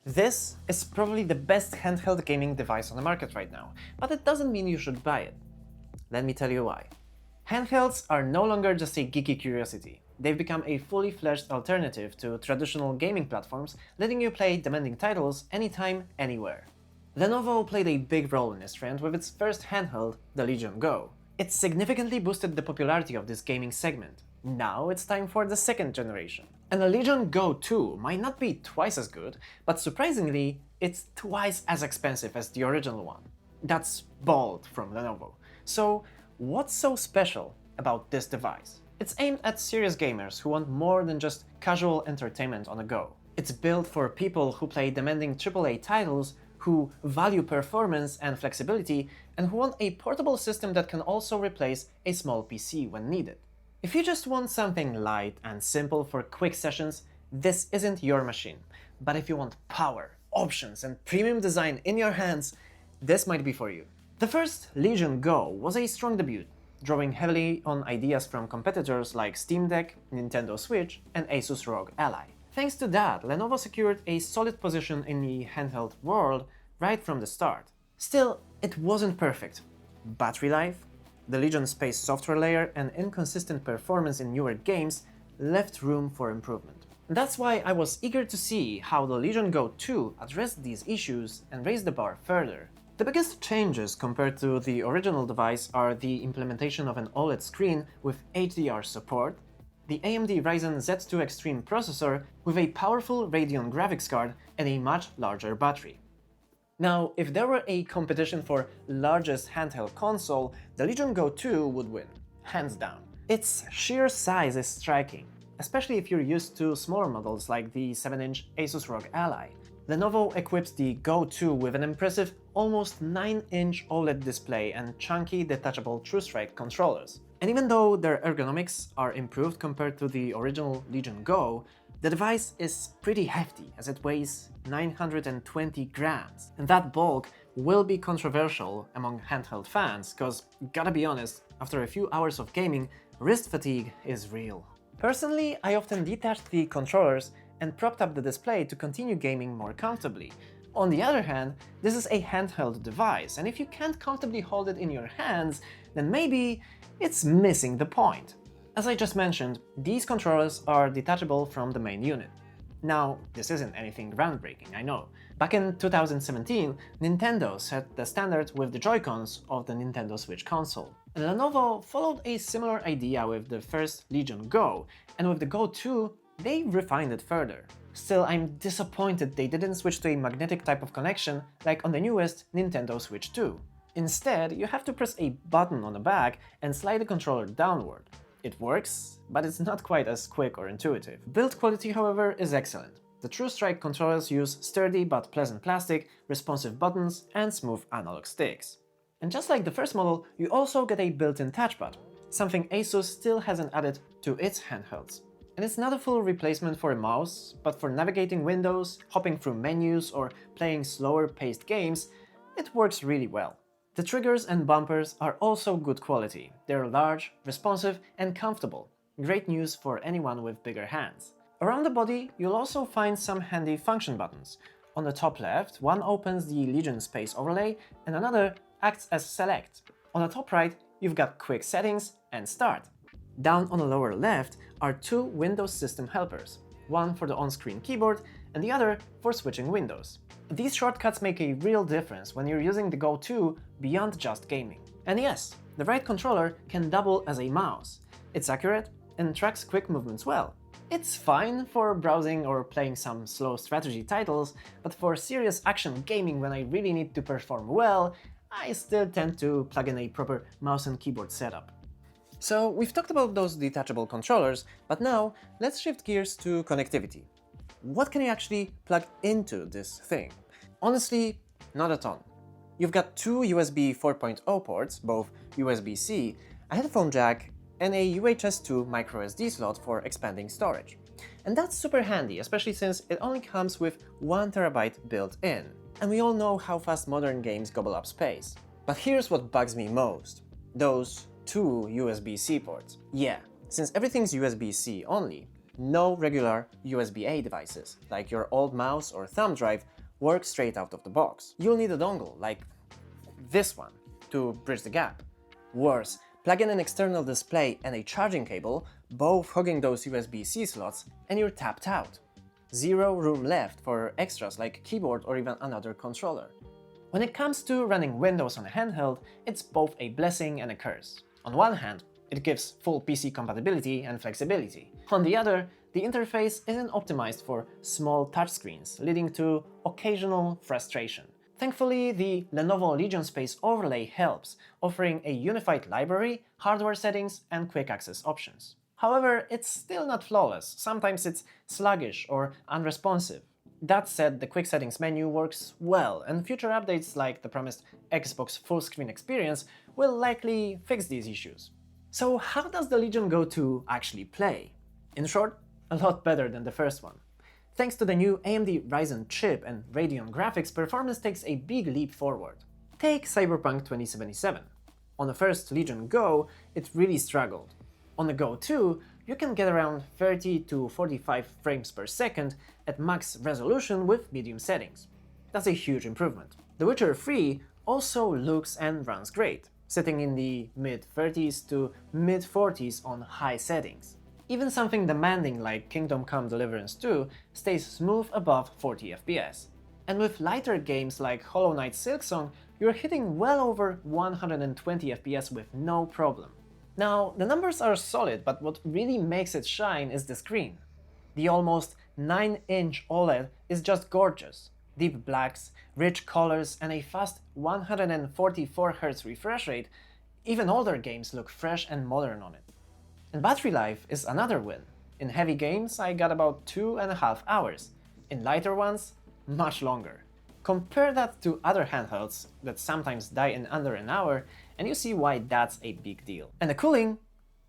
This is probably the best handheld gaming device on the market right now, but it doesn't mean you should buy it. Let me tell you why. Handhelds are no longer just a geeky curiosity. They've become a fully fledged alternative to traditional gaming platforms, letting you play demanding titles anytime, anywhere. Lenovo played a big role in this trend with its first handheld, the Legion Go. It significantly boosted the popularity of this gaming segment. Now it's time for the second generation. And the Legion Go 2 might not be twice as good, but surprisingly, it's twice as expensive as the original one. That's bold from Lenovo. So, what's so special about this device? It's aimed at serious gamers who want more than just casual entertainment on the go. It's built for people who play demanding AAA titles, who value performance and flexibility, and who want a portable system that can also replace a small PC when needed. If you just want something light and simple for quick sessions, this isn't your machine. But if you want power, options, and premium design in your hands, this might be for you. The first Legion Go was a strong debut, drawing heavily on ideas from competitors like Steam Deck, Nintendo Switch, and ASUS ROG Ally. Thanks to that, Lenovo secured a solid position in the handheld world right from the start. Still, it wasn't perfect. Battery life, the Legion Space software layer, and inconsistent performance in newer games left room for improvement. That's why I was eager to see how the Legion Go 2 addressed these issues and raised the bar further. The biggest changes compared to the original device are the implementation of an OLED screen with HDR support, the AMD Ryzen Z2 Extreme processor with a powerful Radeon graphics card and a much larger battery. Now, if there were a competition for largest handheld console, the Legion Go 2 would win, hands down. Its sheer size is striking, especially if you're used to smaller models like the 7-inch ASUS ROG Ally. Lenovo equips the Go 2 with an impressive almost 9-inch OLED display and chunky detachable TrueStrike controllers. And even though their ergonomics are improved compared to the original Legion Go, the device is pretty hefty as it weighs 920 grams. And that bulk will be controversial among handheld fans, cause gotta be honest, after a few hours of gaming, wrist fatigue is real. Personally, I often detached the controllers and propped up the display to continue gaming more comfortably. On the other hand, this is a handheld device, and if you can't comfortably hold it in your hands, then maybe it's missing the point. As I just mentioned, these controllers are detachable from the main unit. Now, this isn't anything groundbreaking, I know. Back in 2017, Nintendo set the standard with the Joy-Cons of the Nintendo Switch console. And Lenovo followed a similar idea with the first Legion Go, and with the Go 2, they refined it further. Still, I'm disappointed they didn't switch to a magnetic type of connection like on the newest Nintendo Switch 2. Instead, you have to press a button on the back and slide the controller downward. It works, but it's not quite as quick or intuitive. Build quality, however, is excellent. The TrueStrike controllers use sturdy but pleasant plastic, responsive buttons, and smooth analog sticks. And just like the first model, you also get a built-in touchpad, something ASUS still hasn't added to its handhelds. And it's not a full replacement for a mouse, but for navigating windows, hopping through menus, or playing slower-paced games, it works really well. The triggers and bumpers are also good quality. They're large, responsive, and comfortable. Great news for anyone with bigger hands. Around the body, you'll also find some handy function buttons. On the top left, one opens the Legion Space overlay, and another acts as Select. On the top right, you've got Quick Settings and Start. Down on the lower left are two Windows System helpers, one for the on-screen keyboard and the other for switching windows. These shortcuts make a real difference when you're using the Go 2 beyond just gaming. And yes, the right controller can double as a mouse. It's accurate and tracks quick movements well. It's fine for browsing or playing some slow strategy titles, but for serious action gaming when I really need to perform well, I still tend to plug in a proper mouse and keyboard setup. So we've talked about those detachable controllers, but now let's shift gears to connectivity. What can you actually plug into this thing? Honestly, not a ton. You've got two USB 4.0 ports, both USB-C, a headphone jack, and a UHS 2 microSD slot for expanding storage. And that's super handy, especially since it only comes with 1 TB built in. And we all know how fast modern games gobble up space. But here's what bugs me most. Those two USB-C ports. Yeah, since everything's USB-C only, No regular USB-A devices, like your old mouse or thumb drive, work straight out of the box. You'll need a dongle, like this one, to bridge the gap. Worse, plug in an external display and a charging cable, both hugging those USB-C slots, and you're tapped out. Zero room left for extras like keyboard or even another controller. When it comes to running Windows on a handheld, it's both a blessing and a curse. On one hand, it gives full PC compatibility and flexibility. On the other, the interface isn't optimized for small touchscreens, leading to occasional frustration. Thankfully, the Lenovo Legion Space overlay helps, offering a unified library, hardware settings, and quick access options. However, it's still not flawless. Sometimes it's sluggish or unresponsive. That said, the quick settings menu works well, and future updates like the promised Xbox full screen experience will likely fix these issues. So how does the Legion Go 2 actually play? In short, a lot better than the first one. Thanks to the new AMD Ryzen chip and Radeon graphics, performance takes a big leap forward. Take Cyberpunk 2077. On the first Legion Go, it really struggled. On the Go 2, you can get around 30 to 45 frames per second at max resolution with medium settings. That's a huge improvement. The Witcher 3 also looks and runs great, sitting in the mid-30s to mid-40s on high settings. Even something demanding like Kingdom Come Deliverance 2 stays smooth above 40 FPS. And with lighter games like Hollow Knight Silksong, you're hitting well over 120 FPS with no problem. Now, the numbers are solid, but what really makes it shine is the screen. The almost 9-inch OLED is just gorgeous. Deep blacks, rich colors, and a fast 144Hz refresh rate. Even older games look fresh and modern on it. And battery life is another win. In heavy games, I got about 2.5 hours. In lighter ones, much longer. Compare that to other handhelds that sometimes die in under an hour, and you see why that's a big deal. And the cooling?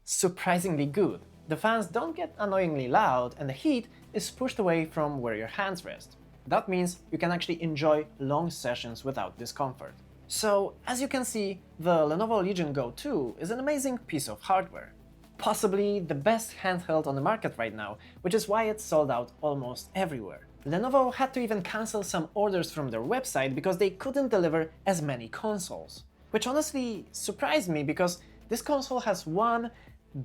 Surprisingly good. The fans don't get annoyingly loud, and the heat is pushed away from where your hands rest. That means you can actually enjoy long sessions without discomfort. So, as you can see, the Lenovo Legion Go 2 is an amazing piece of hardware. Possibly the best handheld on the market right now, which is why it's sold out almost everywhere. Lenovo had to even cancel some orders from their website because they couldn't deliver as many consoles. Which honestly surprised me because this console has one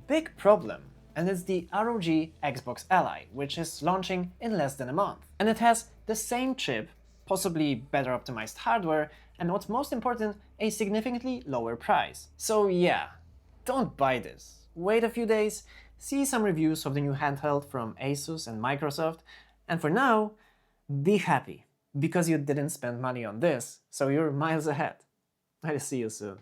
big problem, and it's the ROG Xbox Ally, which is launching in less than a month. And it has the same chip, possibly better optimized hardware, and what's most important, a significantly lower price. So yeah, don't buy this. Wait a few days, see some reviews of the new handheld from ASUS and Microsoft, and for now, be happy, because you didn't spend money on this, so you're miles ahead. I'll see you soon.